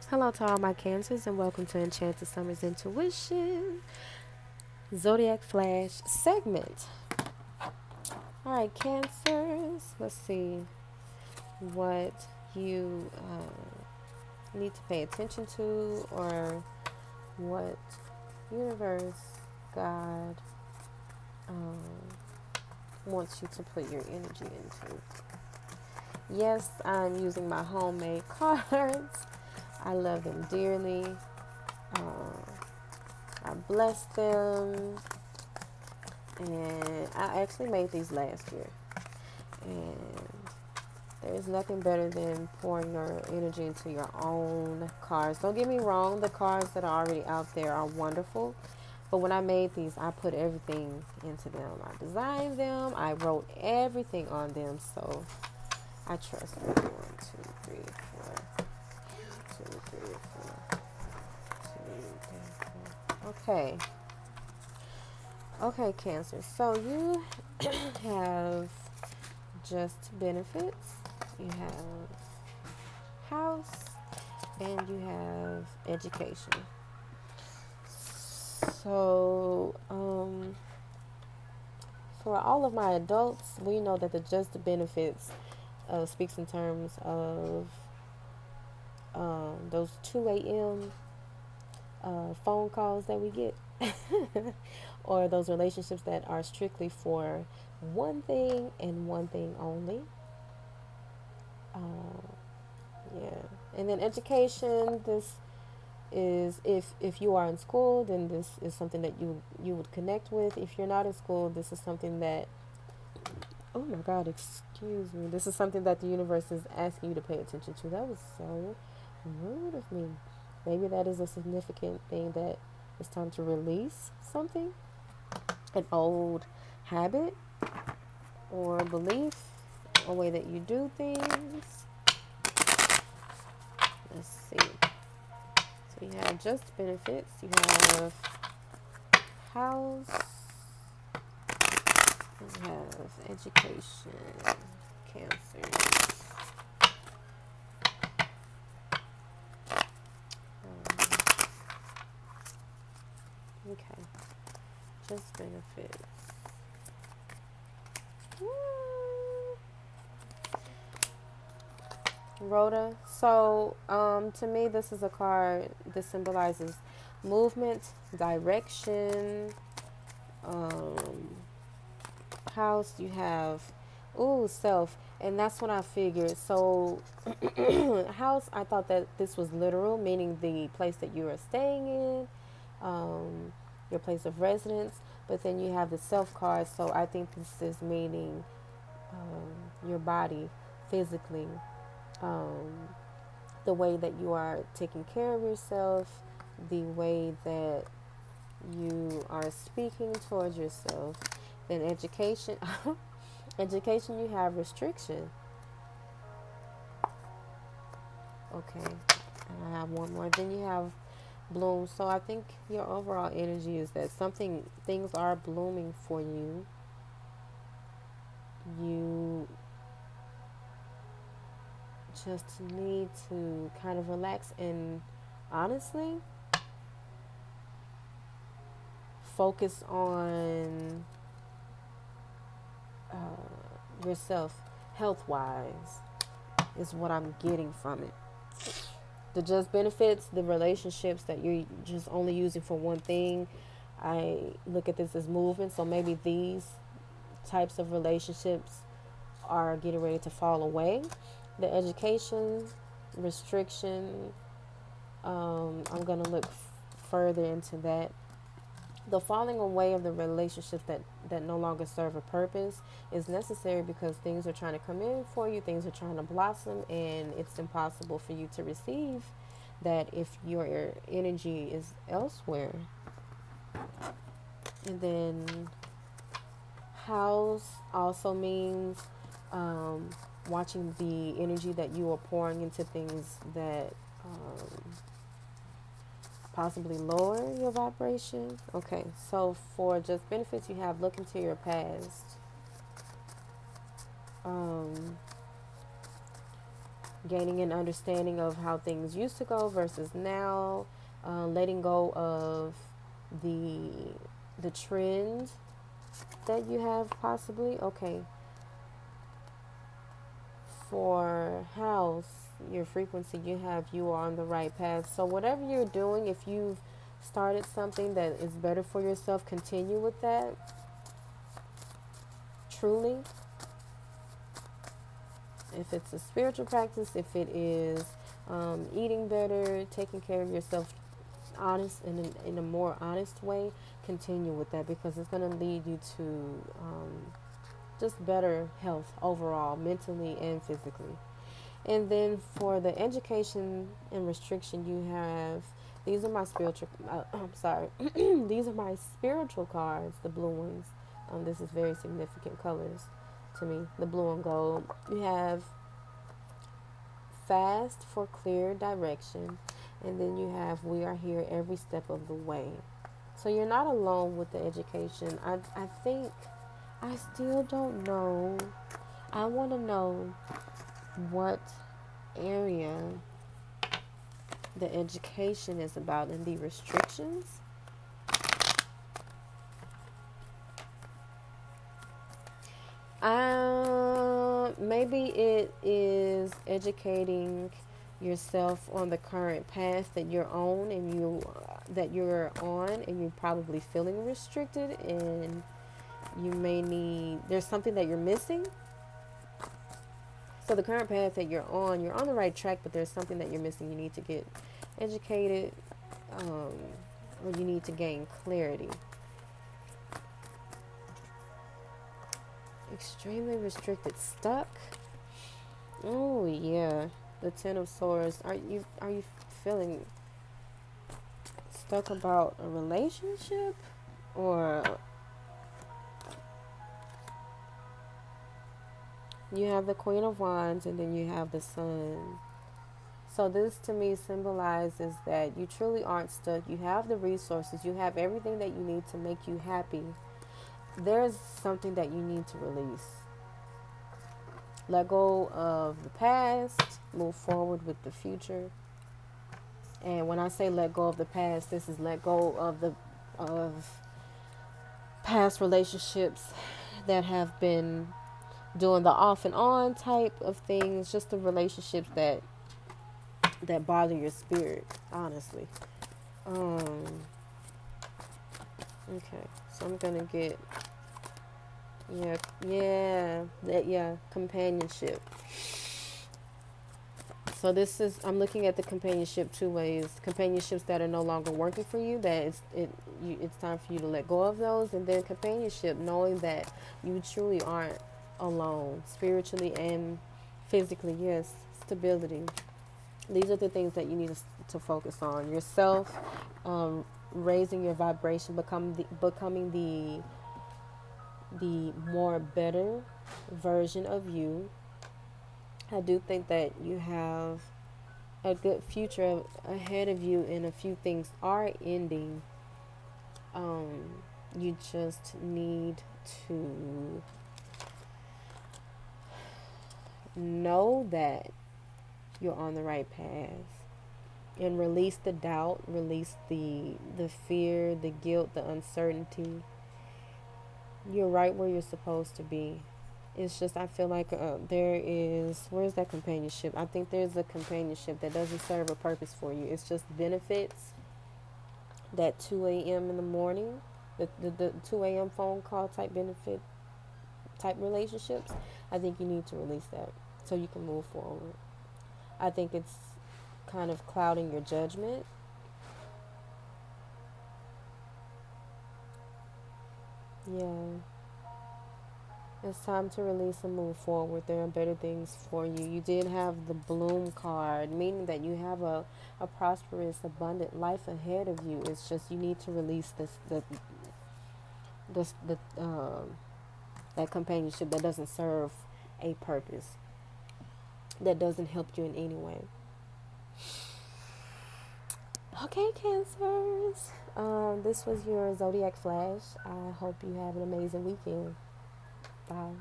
Hello to all my Cancers and welcome to Enchanted Summer's Intuition Zodiac Flash segment. Alright, Cancers, let's see what you need to pay attention to or what universe, God um, wants you to put your energy into. Yes, I'm using my homemade cards. I love them dearly. I bless them. And I actually made these last year. And there's nothing better than pouring your energy into your own cards. Don't get me wrong, the cards that are already out there are wonderful. But when I made these, I put everything into them. I designed them. I wrote everything on them. So I trust them. 1, 2, 3, 4. 2, 3, 4. 2, 3, 4. Okay. Okay, Cancer. So you have just benefits. You have house and you have education. So, for all of my adults, we know that the just benefits speaks in terms of those 2 a.m. Phone calls that we get, or those relationships that are strictly for one thing and one thing only. Uh, yeah, and then education. This is if you are in school, then this is something that you would connect with. If you're not in school, this is something that, oh my God, excuse me, this is something that the universe is asking you to pay attention to. That was so rude of me. Maybe that is a significant thing that it's time to release something, an old habit or belief, a way that you do things. Let's see. So you have just benefits. You have house. You have education. Cancer. Okay. Just benefits. Rhoda. So, to me, this is a card that symbolizes movement, direction. Um, House, you have, self, and that's what I figured. So, house, I thought that this was literal, meaning the place that you are staying in, your place of residence. But then you have the self card, so I think this is meaning your body physically, um, the way that you are taking care of yourself, the way that you are speaking towards yourself. Then education, education, you have restriction. Okay, and I have one more. Then you have bloom. So I think your overall energy is that things are blooming for you. You just need to kind of relax and honestly focus on yourself health wise, is what I'm getting from it. The just benefits, the relationships that you're just only using for one thing, I look at this as movement. So maybe these types of relationships are getting ready to fall away. The education, restriction, I'm going to look further into that. The falling away of the relationships that no longer serve a purpose is necessary because things are trying to come in for you, things are trying to blossom, and it's impossible for you to receive that if your energy is elsewhere. And then house also means watching the energy that you are pouring into things that possibly lower your vibration. Okay, so for just benefits, you have look into your past. gaining an understanding of how things used to go versus now, letting go of the the trend that you have possibly. Okay, for house, your frequency, you are on the right path. So whatever you're doing, if you've started something that is better for yourself, continue with that. Truly, if it's a spiritual practice, if it is eating better, taking care of yourself, honest in a more honest way, continue with that because it's going to lead you to just better health overall, mentally and physically. And then for the education and restriction, you have these are my spiritual. I'm sorry, these are my spiritual cards, the blue ones. This is very significant colors to me, the blue and gold. You have fast for clear direction, and then you have we are here every step of the way. So you're not alone with the education. I think I still don't know. I want to know what area the education is about and the restrictions. Maybe it is educating yourself on the current path that you're on and you're on, and you're probably feeling restricted, and you may need there's something that you're missing. So the current path that you're on the right track, but there's something that you're missing. You need to get educated, or you need to gain clarity. Extremely restricted, stuck. Oh yeah, the Ten of Swords. Are you feeling stuck about a relationship, or you have the Queen of Wands and then you have the Sun. So this to me symbolizes that you truly aren't stuck. You have the resources. You have everything that you need to make you happy. There's something that you need to release. Let go of the past, move forward with the future. And when I say let go of the past, this is let go of past relationships that have been doing the off and on type of things, just the relationships that bother your spirit, honestly. Okay, so I'm gonna get companionship. So this is I'm looking at the companionship two ways: companionships that are no longer working for you, that it's time for you to let go of those, and then companionship, knowing that you truly aren't alone, spiritually and physically. Yes, stability. These are the things that you need to focus on yourself, raising your vibration, becoming the more better version of you. I do think that you have a good future ahead of you, and a few things are ending. You just need to know that you're on the right path and release the doubt, release the fear, the guilt, the uncertainty. You're right where you're supposed to be. It's just I feel like where's that companionship? I think there's a companionship that doesn't serve a purpose for you. It's just benefits. That 2 a.m. in the morning, the 2 a.m. phone call type benefit type relationships. I think you need to release that so you can move forward. I think it's kind of clouding your judgment. Yeah. It's time to release and move forward. There are better things for you. You did have the Bloom card, meaning that you have a prosperous, abundant life ahead of you. It's just you need to release that companionship that doesn't serve a purpose, that doesn't help you in any way. Okay, Cancers. This was your Zodiac Flash. I hope you have an amazing weekend. Bye.